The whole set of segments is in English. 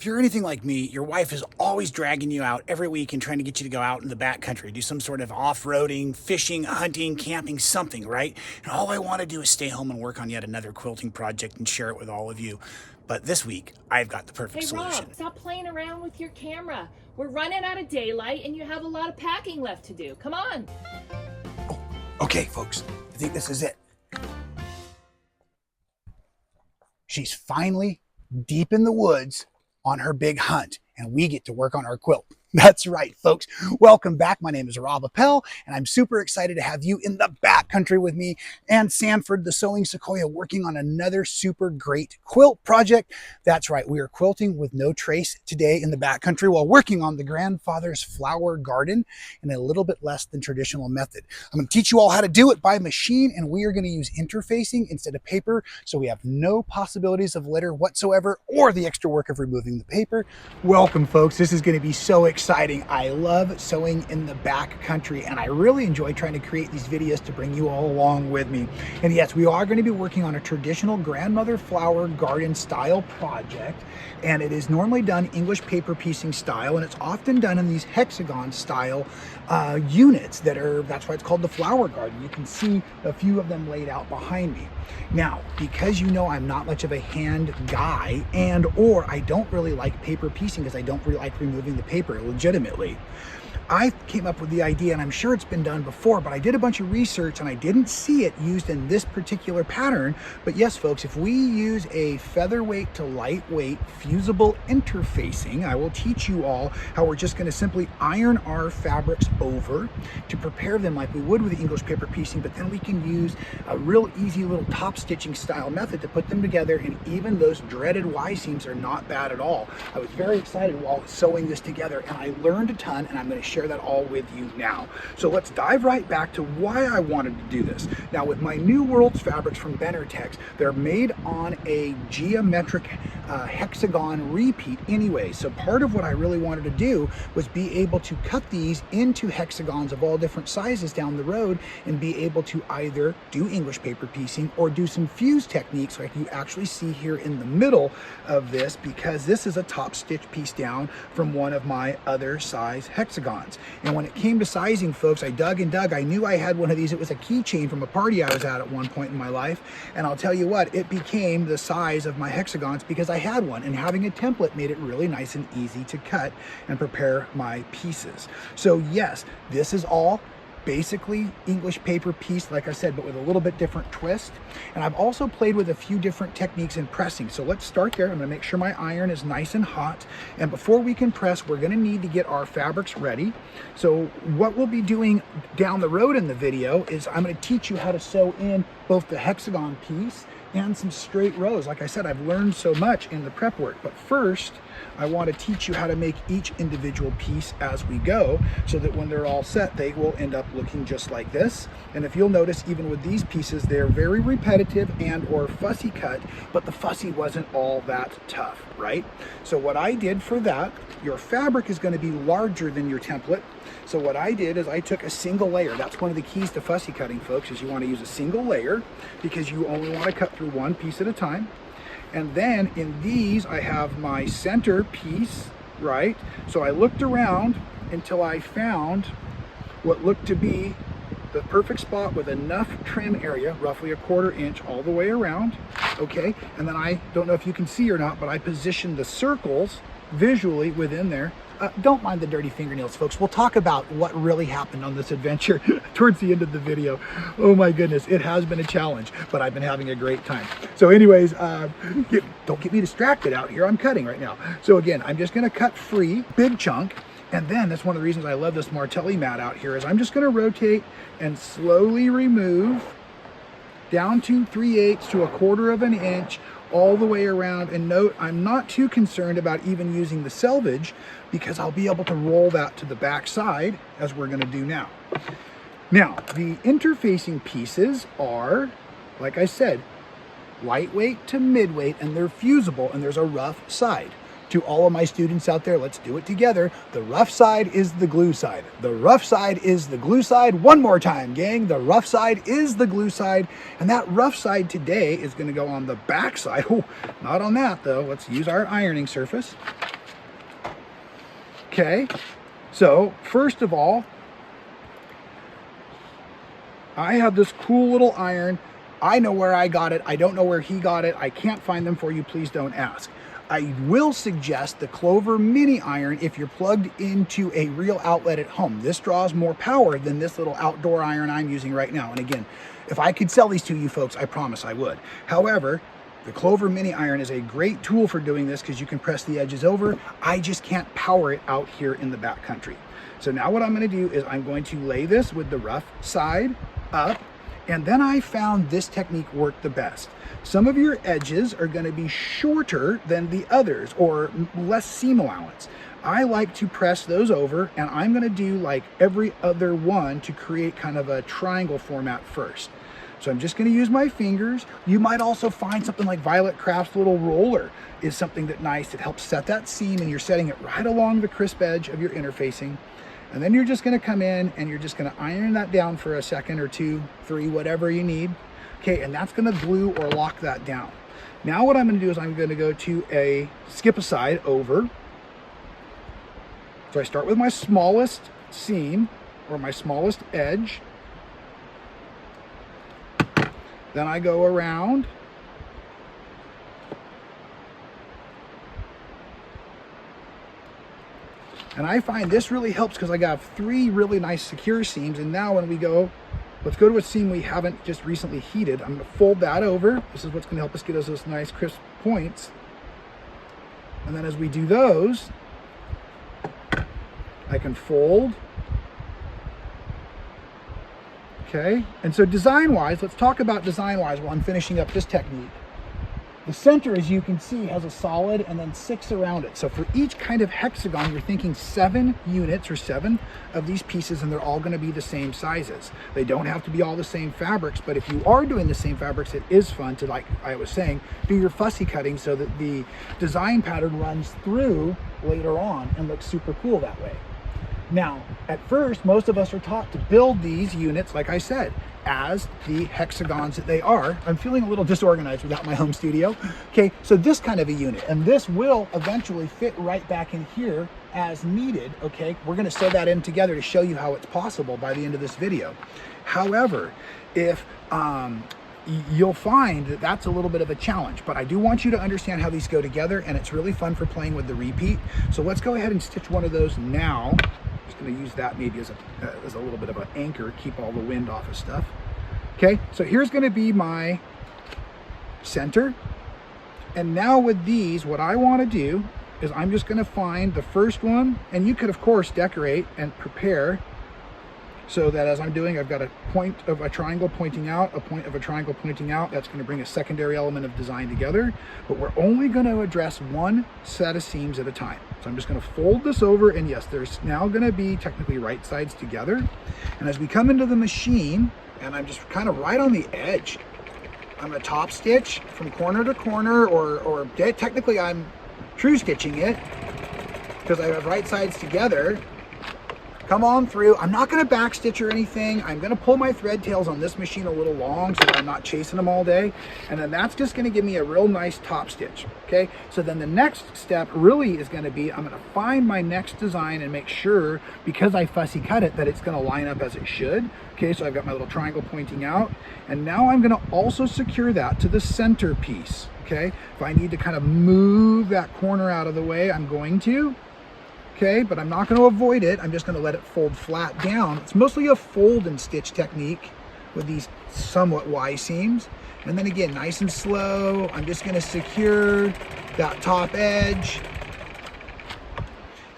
If you're anything like me, your wife is always dragging you out every week and trying to get you to go out in the backcountry, do some sort of off-roading, fishing, hunting, camping, something, right? And all I want to do is stay home and work on yet another quilting project and share it with all of you. But this week, I've got the perfect solution. Rob, stop playing around with your camera. We're running out of daylight and you have a lot of packing left to do. Come on. Oh, okay, folks, I think this is it. She's finally deep in the woods on her big hunt, and we get to work on our quilt. That's right, folks. Welcome back. My name is Rob Appell, and I'm super excited to have you in the backcountry with me and Sanford, the sewing sequoia, working on another super great quilt project. That's right. We are quilting with no trace today in the backcountry while working on the grandfather's flower garden in a little bit less than traditional method. I'm going to teach you all how to do it by machine, and we are going to use interfacing instead of paper, so we have no possibilities of litter whatsoever or the extra work of removing the paper. Welcome, folks. This is going to be so exciting. I love sewing in the back country, and I really enjoy trying to create these videos to bring you all along with me. And yes, we are going to be working on a traditional grandmother flower garden style project, and it is normally done English paper piecing style, and it's often done in these hexagon style units that's why it's called the flower garden. You can see a few of them laid out behind me. Now, because you know I'm not much of a hand guy, or I don't really like paper piecing because I don't really like removing the paper legitimately, I came up with the idea, and I'm sure it's been done before, but I did a bunch of research and I didn't see it used in this particular pattern. But yes, folks, if we use a featherweight to lightweight fusible interfacing, I will teach you all how we're just going to simply iron our fabrics over to prepare them like we would with the English paper piecing, but then we can use a real easy little top stitching style method to put them together, and even those dreaded Y seams are not bad at all. I was very excited while sewing this together, and I learned a ton, and I'm going to share that all with you now. So let's dive right back to why I wanted to do this. Now, with my Newer Wolds Fabrics from Benartex, they're made on a geometric hexagon repeat anyway. So part of what I really wanted to do was be able to cut these into hexagons of all different sizes down the road and be able to either do English paper piecing or do some fuse techniques like you actually see here in the middle of this, because this is a top stitch piece down from one of my other size hexagons. And when it came to sizing, folks, I dug and dug. I knew I had one of these. It was a keychain from a party I was at one point in my life, and I'll tell you what, it became the size of my hexagons because I had one, and having a template made it really nice and easy to cut and prepare my pieces. So yes, this is all basically English paper piece, like I said, but with a little bit different twist. And I've also played with a few different techniques in pressing. So let's start there. I'm going to make sure my iron is nice and hot. And before we can press, we're going to need to get our fabrics ready. So what we'll be doing down the road in the video is I'm going to teach you how to sew in both the hexagon piece and some straight rows. Like I said, I've learned so much in the prep work, but first I want to teach you how to make each individual piece as we go, so that when they're all set, they will end up looking just like this. And if you'll notice, even with these pieces, they're very repetitive and or fussy cut, but the fussy wasn't all that tough, right? So what I did for that, your fabric is going to be larger than your template. So what I did is I took a single layer. That's one of the keys to fussy cutting, folks, is you want to use a single layer because you only want to cut through one piece at a time. And then in these, I have my center piece, right? So I looked around until I found what looked to be the perfect spot with enough trim area, roughly a 1/4 inch all the way around, okay? And then I don't know if you can see or not, but I positioned the circles visually within there. Don't mind the dirty fingernails, folks. We'll talk about what really happened on this adventure towards the end of the video. Oh my goodness, it has been a challenge, but I've been having a great time. So anyways, don't get me distracted out here. I'm cutting right now. So again, I'm just gonna cut free, big chunk, and then that's one of the reasons I love this Martelli mat out here, is I'm just gonna rotate and slowly remove down to 3/8 to a 1/4 of an inch all the way around. And note, I'm not too concerned about even using the selvage because I'll be able to roll that to the back side as we're going to do now. Now, the interfacing pieces are, like I said, lightweight to midweight, and they're fusible, and there's a rough side. To all of my students out there, let's do it together. The rough side is the glue side. The rough side is the glue side. One more time, gang. The rough side is the glue side. And that rough side today is going to go on the back side. Oh, not on that, though. Let's use our ironing surface. Okay, so first of all, I have this cool little iron. I know where I got it. I don't know where he got it. I can't find them for you. Please don't ask. I will suggest the Clover mini iron if you're plugged into a real outlet at home. This draws more power than this little outdoor iron I'm using right now. And again, if I could sell these to you folks, I promise I would. However, the Clover mini iron is a great tool for doing this because you can press the edges over. I just can't power it out here in the backcountry. So now what I'm going to do is I'm going to lay this with the rough side up, and then I found this technique worked the best. Some of your edges are going to be shorter than the others or less seam allowance. I like to press those over, and I'm going to do like every other one to create kind of a triangle format first. So I'm just going to use my fingers. You might also find something like Violet Craft's little roller is something that nice. It helps set that seam, and you're setting it right along the crisp edge of your interfacing. And then you're just going to come in and you're just going to iron that down for a second or two, three, whatever you need. Okay, and that's going to glue or lock that down. Now what I'm going to do is I'm going to go to a skip aside over. So I start with my smallest seam or my smallest edge. Then I go around. And I find this really helps because I got 3 really nice secure seams. And now when we go, let's go to a seam we haven't just recently heated. I'm going to fold that over. This is what's going to help us get us those nice crisp points. And then as we do those, I can fold. Okay, and so design-wise, let's talk about design-wise while I'm finishing up this technique. The center, as you can see, has a solid and then 6 around it. So for each kind of hexagon, you're thinking 7 units or 7 of these pieces, and they're all going to be the same sizes. They don't have to be all the same fabrics, but if you are doing the same fabrics, it is fun to, like I was saying, do your fussy cutting so that the design pattern runs through later on and looks super cool that way. Now, at first, most of us are taught to build these units, like I said, as the hexagons that they are. I'm feeling a little disorganized without my home studio. Okay, so this kind of a unit, and this will eventually fit right back in here as needed. Okay, we're going to sew that in together to show you how it's possible by the end of this video. However, if you'll find that that's a little bit of a challenge, but I do want you to understand how these go together, and it's really fun for playing with the repeat. So let's go ahead and stitch one of those now. Just going to use that maybe as a little bit of an anchor, keep all the wind off of stuff. Okay, so here's going to be my center. And now with these, what I want to do is I'm just going to find the first one, and you could of course decorate and prepare so that as I'm doing, I've got a point of a triangle pointing out, a point of a triangle pointing out. That's going to bring a secondary element of design together, but we're only going to address one set of seams at a time. So I'm just going to fold this over, and yes, there's now going to be technically right sides together. And as we come into the machine, and I'm just kind of right on the edge, I'm going to top stitch from corner to corner, or technically I'm true stitching it because I have right sides together. Come on through. I'm not going to back stitch or anything. I'm going to pull my thread tails on this machine a little long so that I'm not chasing them all day. And then that's just going to give me a real nice top stitch. Okay, so then the next step really is going to be, I'm going to find my next design and make sure, because I fussy cut it, that it's going to line up as it should. Okay, so I've got my little triangle pointing out, and now I'm going to also secure that to the center piece. Okay, if I need to kind of move that corner out of the way, I'm going to. Okay, but I'm not going to avoid it. I'm just going to let it fold flat down. It's mostly a fold and stitch technique with these somewhat Y seams. And then again, nice and slow, I'm just going to secure that top edge.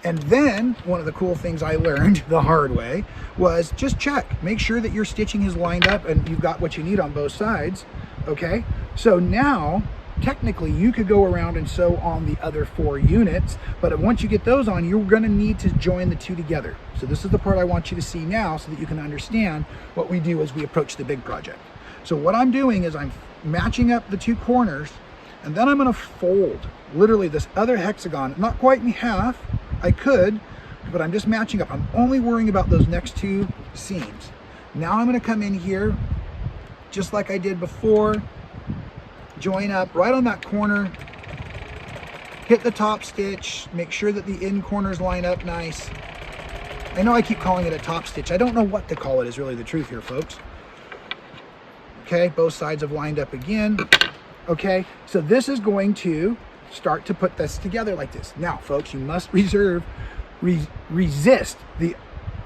And then one of the cool things I learned the hard way was just check. Make sure that your stitching is lined up and you've got what you need on both sides. Okay, so now technically you could go around and sew on the other 4 units, but once you get those on, you're going to need to join the 2 together. So this is the part I want you to see now so that you can understand what we do as we approach the big project. So what I'm doing is I'm matching up the 2 corners, and then I'm going to fold literally this other hexagon, not quite in half. I could, but I'm just matching up. I'm only worrying about those next 2 seams. Now I'm going to come in here just like I did before, join up right on that corner, hit the top stitch, make sure that the end corners line up nice. I know I keep calling it a top stitch. I don't know what to call it is really the truth here, folks. Okay, both sides have lined up again. Okay, so this is going to start to put this together like this. Now, folks, you must resist the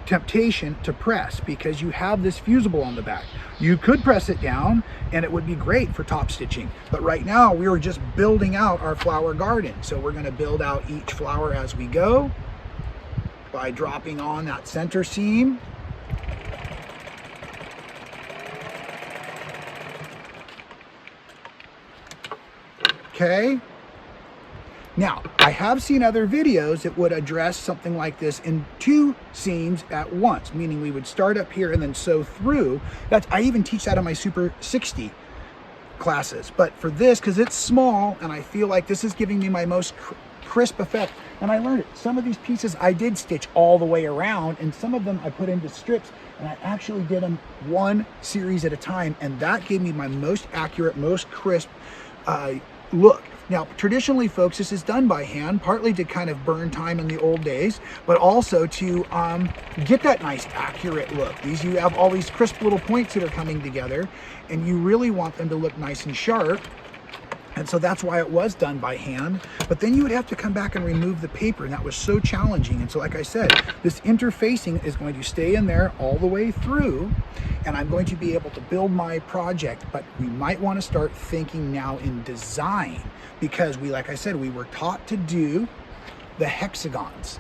temptation to press because you have this fusible on the back. You could press it down and it would be great for top stitching, but right now we are just building out our flower garden. So we're going to build out each flower as we go by dropping on that center seam. Okay. Now, I have seen other videos that would address something like this in 2 seams at once, meaning we would start up here and then sew through. I even teach that in my Super 60 classes. But for this, because it's small and I feel like this is giving me my most crisp effect, and I learned it. Some of these pieces I did stitch all the way around, and some of them I put into strips, and I actually did them 1 series at a time, and that gave me my most accurate, most crisp look. Now, traditionally, folks, this is done by hand, partly to kind of burn time in the old days, but also to get that nice, accurate look. You have all these crisp little points that are coming together, and you really want them to look nice and sharp. And so that's why it was done by hand. But then you would have to come back and remove the paper, and that was so challenging. And so, like I said, this interfacing is going to stay in there all the way through, and I'm going to be able to build my project. But we might want to start thinking now in design, because like I said, we were taught to do the hexagons.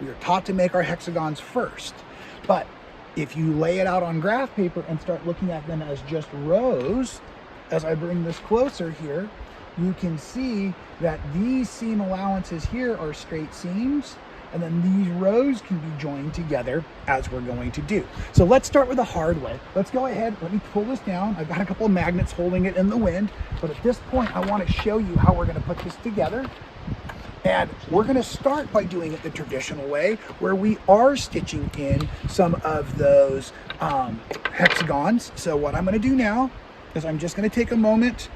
We were taught to make our hexagons first. But if you lay it out on graph paper and start looking at them as just rows, as I bring this closer here, you can see that these seam allowances here are straight seams, and then these rows can be joined together as we're going to do. So let's start with the hard way. Let's go ahead, let me pull this down. I've got a couple of magnets holding it in the wind, but at this point I want to show you how we're going to put this together. And we're going to start by doing it the traditional way, where we are stitching in some of those hexagons. So what I'm going to do now is I'm just going to take a moment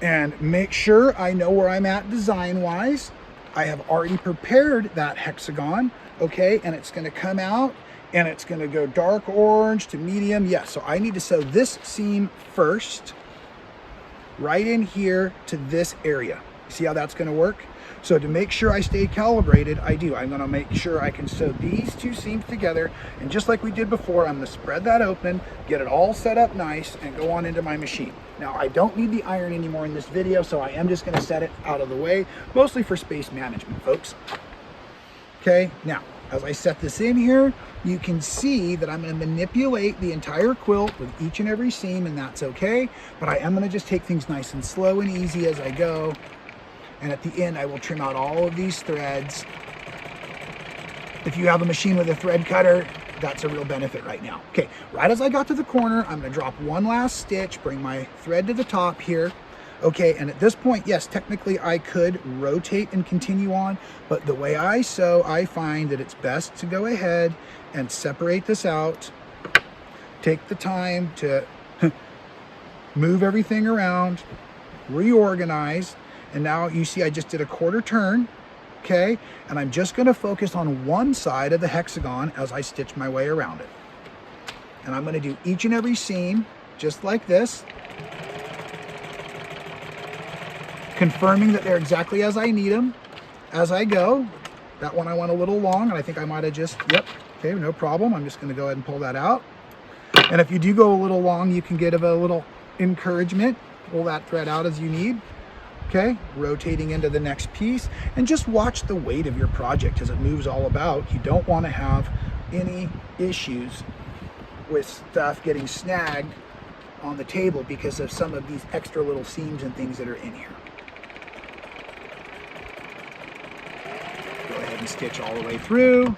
and make sure I know where I'm at design-wise. I have already prepared that hexagon, okay, and it's going to come out and it's going to go dark orange to medium. Yes, so I need to sew this seam first, right in here to this area. See how that's going to work? So to make sure I stay calibrated, I'm going to make sure I can sew these 2 seams together, and just like we did before, I'm going to spread that open, get it all set up nice, and go on into my machine. Now, I don't need the iron anymore in this video, so I am just going to set it out of the way, mostly for space management, folks. Okay, now, as I set this in here, you can see that I'm going to manipulate the entire quilt with each and every seam, and that's okay, but I am going to just take things nice and slow and easy as I go. And at the end, I will trim out all of these threads. If you have a machine with a thread cutter, that's a real benefit right now. Okay, right as I got to the corner, I'm going to drop 1 last stitch, bring my thread to the top here. Okay, and at this point, yes, technically I could rotate and continue on, but the way I sew, I find that it's best to go ahead and separate this out, take the time to move everything around, reorganize. And now you see I just did a 1/4 turn, okay? And I'm just gonna focus on one side of the hexagon as I stitch my way around it. And I'm gonna do each and every seam just like this, confirming that they're exactly as I need them as I go. That one I went a little long, and I think I might have just, yep, okay, no problem. I'm just gonna go ahead and pull that out. And if you do go a little long, you can give a little encouragement, pull that thread out as you need. Okay, rotating into the next piece, and just watch the weight of your project as it moves all about. You don't want to have any issues with stuff getting snagged on the table because of some of these extra little seams and things that are in here. Go ahead and stitch all the way through.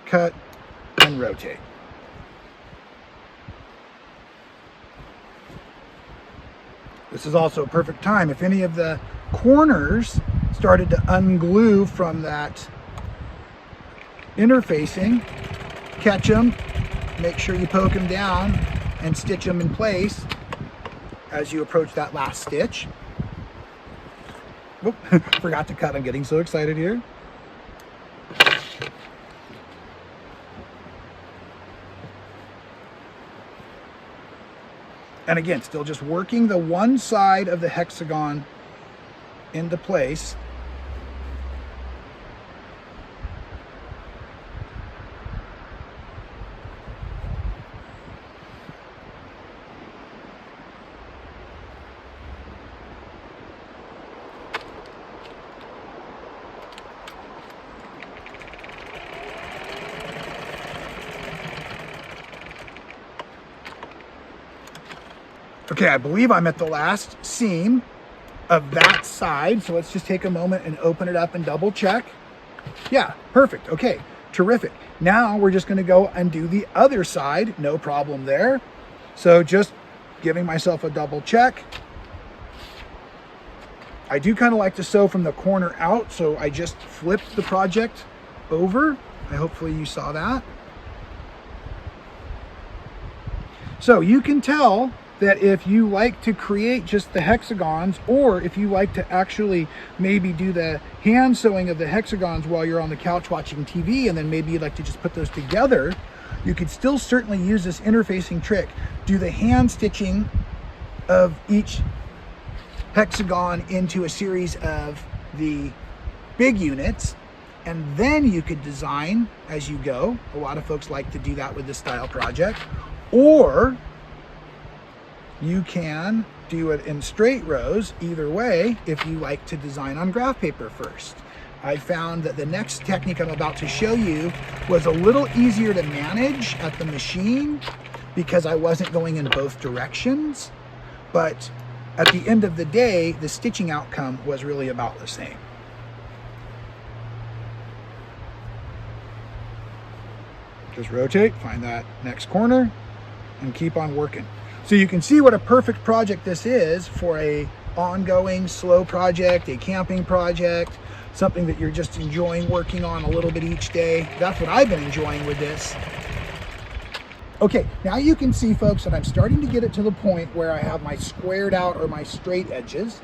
Cut and rotate. This is also a perfect time. If any of the corners started to unglue from that interfacing, catch them, make sure you poke them down and stitch them in place. as you approach that last stitch. Oop, forgot to cut, I'm getting so excited here. And again, still just working the one side of the hexagon into place. Okay, I believe I'm at the last seam of that side. So let's just take a moment and open it up and double check. Yeah, perfect. Okay, terrific. Now we're just gonna go and do the other side. No problem there. So just giving myself a double check. I do kind of like to sew from the corner out. So I just flipped the project over. Hopefully you saw that. So you can tell that if you like to create just the hexagons, or if you like to actually maybe do the hand sewing of the hexagons while you're on the couch watching TV, and then maybe you'd like to just put those together, you could still certainly use this interfacing trick. Do the hand stitching of each hexagon into a series of the big units, and then you could design as you go. A lot of folks like to do that with this style project. Or you can do it in straight rows, either way, if you like to design on graph paper first. I found that the next technique I'm about to show you was a little easier to manage at the machine because I wasn't going in both directions. But at the end of the day, the stitching outcome was really about the same. Just rotate, find that next corner, and keep on working. So you can see what a perfect project this is for a ongoing slow project, a camping project, something that you're just enjoying working on a little bit each day. That's what I've been enjoying with this. Okay, now you can see, folks, that I'm starting to get it to the point where I have my squared out or my straight edges.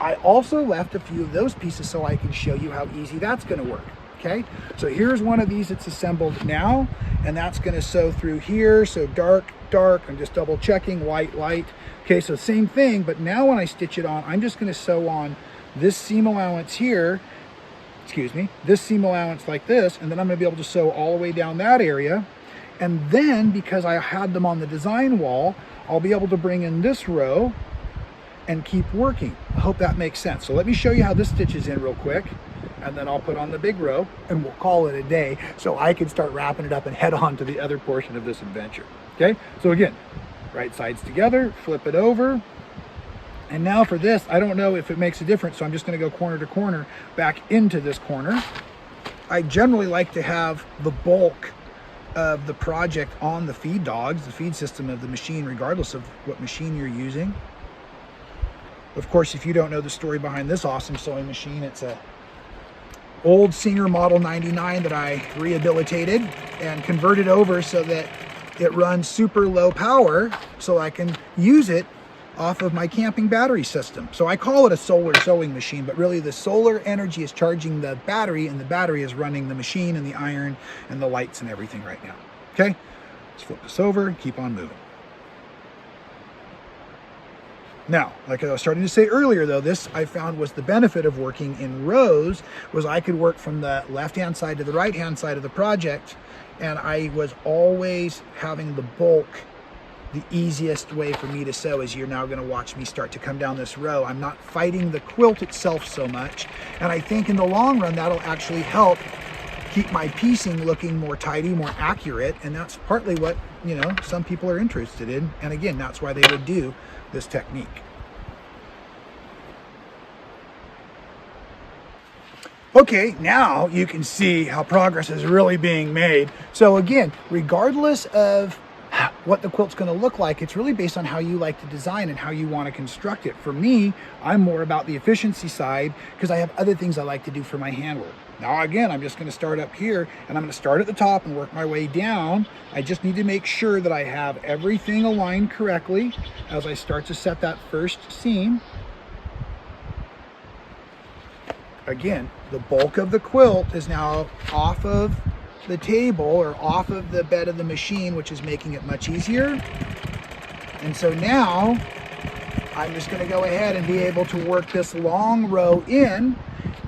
I also left a few of those pieces so I can show you how easy that's going to work. Okay, so here's one of these that's assembled now, and that's going to sew through here. So dark, dark, I'm just double checking, light, light. Okay, so same thing, but now when I stitch it on, I'm just going to sew on this seam allowance here, excuse me, this seam allowance like this, and then I'm going to be able to sew all the way down that area. And then because I had them on the design wall, I'll be able to bring in this row and keep working. I hope that makes sense. So let me show you how this stitches in real quick, and then I'll put on the big row and we'll call it a day so I can start wrapping it up and head on to the other portion of this adventure. Okay, so again, right sides together, flip it over. And now for this, I don't know if it makes a difference, so I'm just going to go corner to corner back into this corner. I generally like to have the bulk of the project on the feed dogs, the feed system of the machine, regardless of what machine you're using. Of course, if you don't know the story behind this awesome sewing machine, it's a old Singer Model 99 that I rehabilitated and converted over so that it runs super low power so I can use it off of my camping battery system. So I call it a solar sewing machine, but really the solar energy is charging the battery, and the battery is running the machine and the iron and the lights and everything right now. Okay, let's flip this over and keep on moving. Now, like I was starting to say earlier though, this I found was the benefit of working in rows, was I could work from the left-hand side to the right-hand side of the project, and I was always having the bulk. The easiest way for me to sew, as you're now going to watch me start to come down this row. I'm not fighting the quilt itself so much, and I think in the long run that'll actually help keep my piecing looking more tidy, more accurate, and that's partly what, you know, some people are interested in, and again, that's why they would do this technique. Okay, now you can see how progress is really being made. So again, regardless of what the quilt's going to look like, it's really based on how you like to design and how you want to construct it. For me, I'm more about the efficiency side because I have other things I like to do for my handwork. Now again, I'm just going to start up here, and I'm going to start at the top and work my way down. I just need to make sure that I have everything aligned correctly as I start to set that first seam. Again, the bulk of the quilt is now off of the table or off of the bed of the machine, which is making it much easier. And so now I'm just going to go ahead and be able to work this long row in.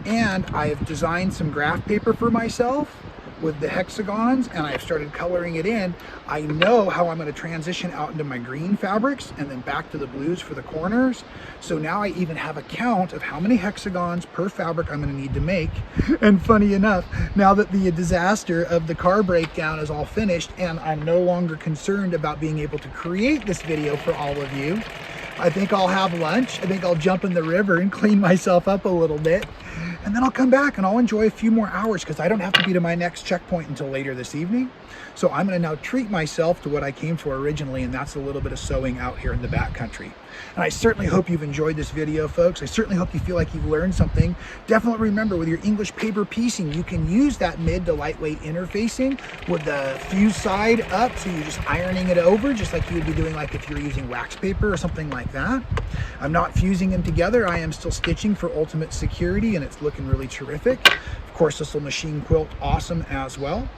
And I've designed some graph paper for myself with the hexagons, and I've started coloring it in. I know how I'm going to transition out into my green fabrics and then back to the blues for the corners. So now I even have a count of how many hexagons per fabric I'm going to need to make. And funny enough, now that the disaster of the car breakdown is all finished and I'm no longer concerned about being able to create this video for all of you, I think I'll have lunch. I think I'll jump in the river and clean myself up a little bit. And then I'll come back and I'll enjoy a few more hours because I don't have to be to my next checkpoint until later this evening. So I'm going to now treat myself to what I came for originally, and that's a little bit of sewing out here in the backcountry. And I certainly hope you've enjoyed this video, folks. I certainly hope you feel like you've learned something. Definitely remember, with your English paper piecing, you can use that mid to lightweight interfacing with the fuse side up, so you're just ironing it over, just like you would be doing like if you're using wax paper or something like that. I'm not fusing them together. I am still stitching for ultimate security, and it's looking really terrific. Of course, this will machine quilt awesome as well.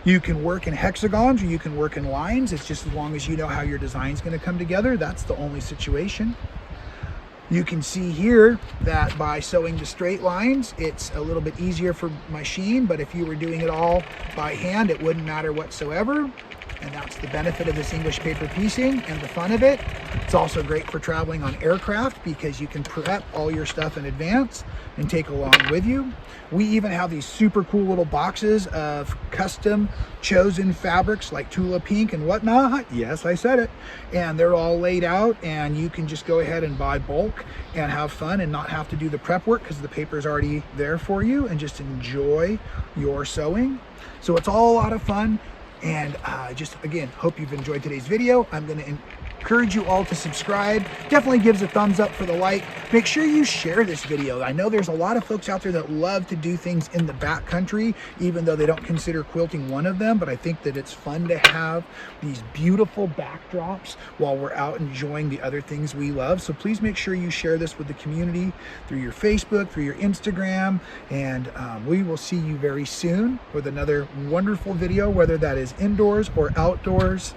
You can work in hexagons or you can work in lines. It's just as long as you know how your design's going to come together. That's the only situation. You can see here that by sewing the straight lines, it's a little bit easier for machine, but if you were doing it all by hand, it wouldn't matter whatsoever. And that's the benefit of this English paper piecing and the fun of it. It's also great for traveling on aircraft because you can prep all your stuff in advance and take along with you. We even have these super cool little boxes of custom chosen fabrics like Tula Pink and whatnot. Yes, I said it. And they're all laid out, and you can just go ahead and buy bulk and have fun and not have to do the prep work because the paper is already there for you, and just enjoy your sewing. So it's all a lot of fun. And just again, hope you've enjoyed today's video. I'm going to encourage you all to subscribe. Definitely gives a thumbs up for the like. Make sure you share this video. I know there's a lot of folks out there that love to do things in the backcountry, even though they don't consider quilting one of them. But I think that it's fun to have these beautiful backdrops while we're out enjoying the other things we love. So please make sure you share this with the community through your Facebook, through your Instagram, and we will see you very soon with another wonderful video, whether that is indoors or outdoors.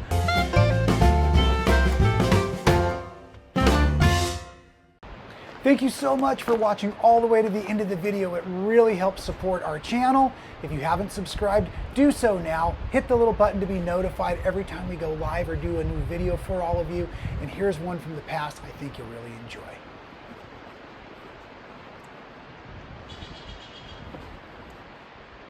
Thank you so much for watching all the way to the end of the video. It really helps support our channel. If you haven't subscribed, do so now. Hit the little button to be notified every time we go live or do a new video for all of you. And here's one from the past I think you'll really enjoy.